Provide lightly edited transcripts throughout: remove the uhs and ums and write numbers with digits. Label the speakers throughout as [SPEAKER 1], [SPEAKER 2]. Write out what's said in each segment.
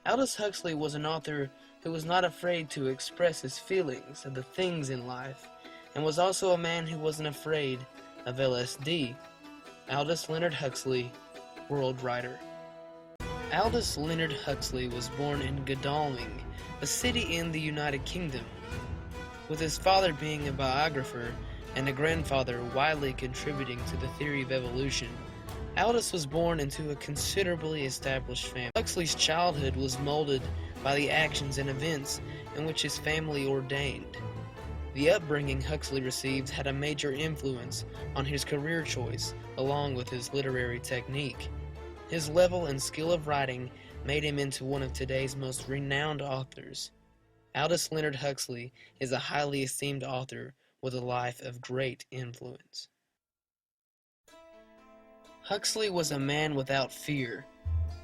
[SPEAKER 1] Aldous Huxley was an author who was not afraid to express his feelings of the things in life, and was also a man who wasn't afraid of LSD. Aldous Leonard Huxley, world writer. Aldous Leonard Huxley was born in Godalming, a city in the United Kingdom, with his father being a biographer and a grandfather widely contributing to the theory of evolution. Aldous was born into a considerably established family. Huxley's childhood was molded by the actions and events in which his family ordained. The upbringing Huxley received had a major influence on his career choice, along with his literary technique. His level and skill of writing made him into one of today's most renowned authors. Aldous Leonard Huxley is a highly esteemed author with a life of great influence. Huxley was a man without fear.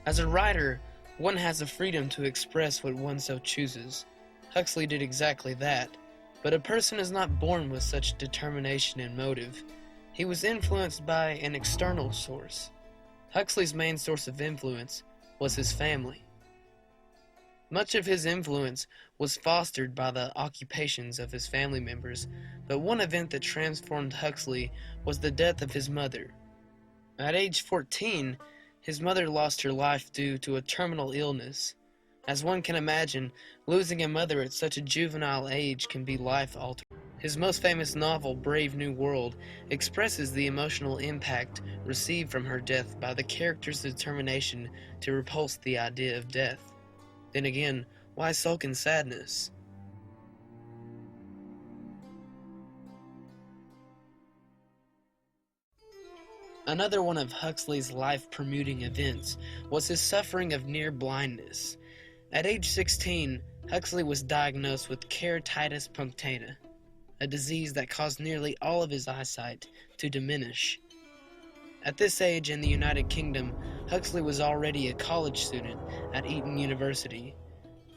[SPEAKER 1] As a writer, one has the freedom to express what one so chooses. Huxley did exactly that, but a person is not born with such determination and motive. He was influenced by an external source. Huxley's main source of influence was his family. Much of his influence was fostered by the occupations of his family members, but one event that transformed Huxley was the death of his mother. At age 14, his mother lost her life due to a terminal illness. As one can imagine, losing a mother at such a juvenile age can be life-altering. His most famous novel, Brave New World, expresses the emotional impact received from her death by the character's determination to repulse the idea of death. Then again, why sulk in sadness? Another one of Huxley's life-permuting events was his suffering of near blindness. At age 16, Huxley was diagnosed with keratitis punctata, a disease that caused nearly all of his eyesight to diminish. At this age in the United Kingdom, Huxley was already a college student at Eton University.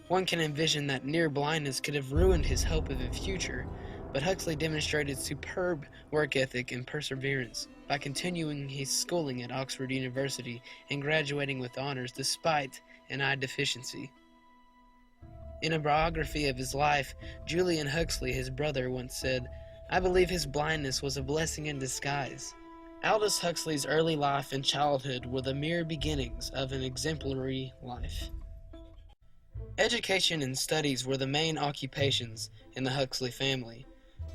[SPEAKER 1] One can envision that near blindness could have ruined his hope of a future, but Huxley demonstrated superb work ethic and perseverance by continuing his schooling at Oxford University and graduating with honors despite an eye deficiency. In a biography of his life, Julian Huxley, his brother, once said, "I believe his blindness was a blessing in disguise." Aldous Huxley's early life and childhood were the mere beginnings of an exemplary life. Education and studies were the main occupations in the Huxley family.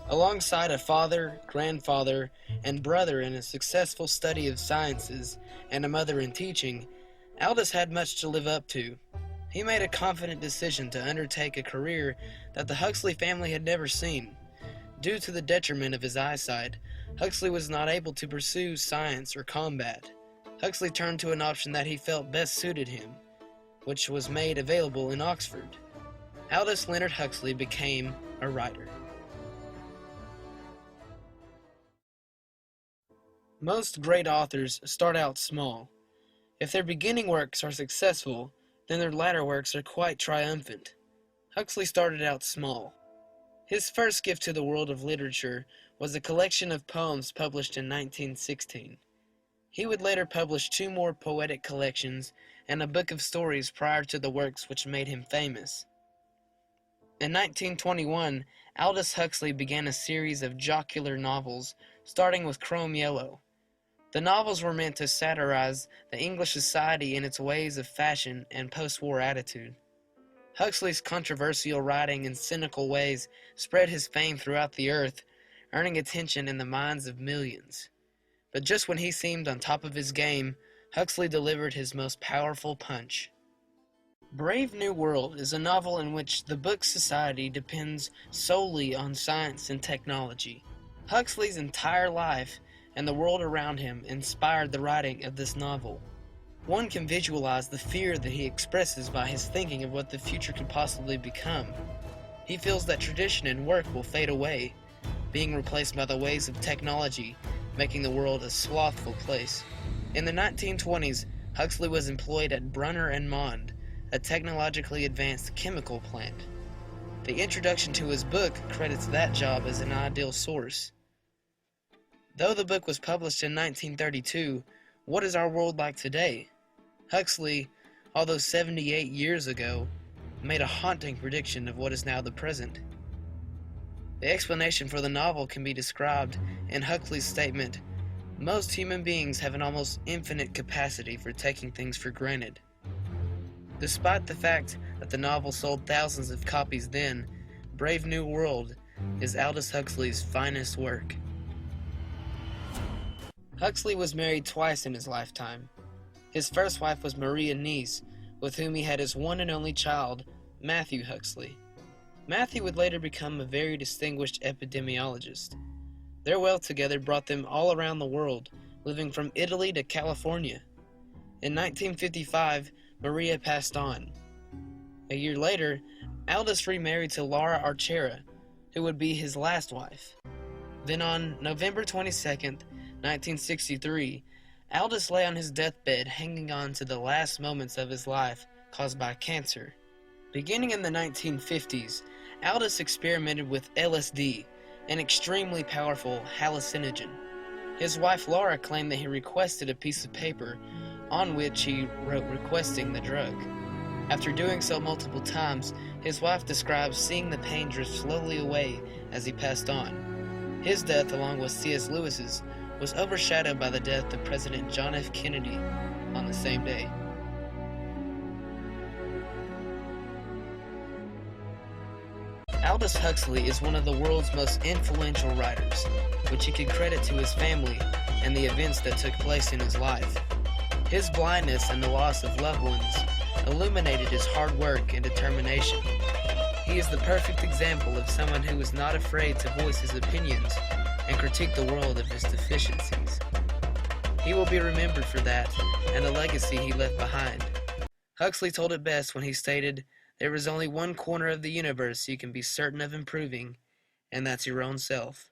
[SPEAKER 1] Alongside a father, grandfather, and brother in a successful study of sciences and a mother in teaching, Aldous had much to live up to. He made a confident decision to undertake a career that the Huxley family had never seen. Due to the detriment of his eyesight, Huxley was not able to pursue science or combat. Huxley turned to an option that he felt best suited him, which was made available in Oxford. Aldous Leonard Huxley became a writer. Most great authors start out small. If their beginning works are successful, then their latter works are quite triumphant. Huxley started out small. His first gift to the world of literature was a collection of poems published in 1916. He would later publish 2 more poetic collections and a book of stories prior to the works which made him famous. In 1921, Aldous Huxley began a series of jocular novels, starting with Chrome Yellow. The novels were meant to satirize the English society in its ways of fashion and post-war attitude. Huxley's controversial writing and cynical ways spread his fame throughout the earth, earning attention in the minds of millions. But just when he seemed on top of his game, Huxley delivered his most powerful punch. Brave New World is a novel in which the book society depends solely on science and technology. Huxley's entire life and the world around him inspired the writing of this novel. One can visualize the fear that he expresses by his thinking of what the future could possibly become. He feels that tradition and work will fade away, being replaced by the ways of technology, making the world a slothful place. In the 1920s, Huxley was employed at Brunner and Mond, a technologically advanced chemical plant. The introduction to his book credits that job as an ideal source. Though the book was published in 1932, what is our world like today? Huxley, although 78 years ago, made a haunting prediction of what is now the present. The explanation for the novel can be described in Huxley's statement, "Most human beings have an almost infinite capacity for taking things for granted." Despite the fact that the novel sold thousands of copies then, Brave New World is Aldous Huxley's finest work. Huxley was married twice in his lifetime. His first wife was Maria Niece, with whom he had his one and only child, Matthew Huxley. Matthew would later become a very distinguished epidemiologist. Their wealth together brought them all around the world, living from Italy to California. In 1955, Maria passed on. A year later, Aldous remarried to Laura Archera, who would be his last wife. Then on November 22nd, 1963, Aldous lay on his deathbed hanging on to the last moments of his life caused by cancer. Beginning in the 1950s, Aldous experimented with LSD, an extremely powerful hallucinogen. His wife Laura claimed that he requested a piece of paper on which he wrote requesting the drug. After doing so multiple times, his wife describes seeing the pain drift slowly away as he passed on. His death, along with C.S. Lewis's, was overshadowed by the death of President John F. Kennedy on the same day. Aldous Huxley is one of the world's most influential writers, which he could credit to his family and the events that took place in his life. His blindness and the loss of loved ones illuminated his hard work and determination. He is the perfect example of someone who was not afraid to voice his opinions and critique the world of its deficiencies. He will be remembered for that and the legacy he left behind. Huxley told it best when he stated, "There is only one corner of the universe you can be certain of improving, and that's your own self."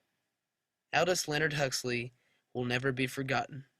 [SPEAKER 1] Aldous Leonard Huxley will never be forgotten.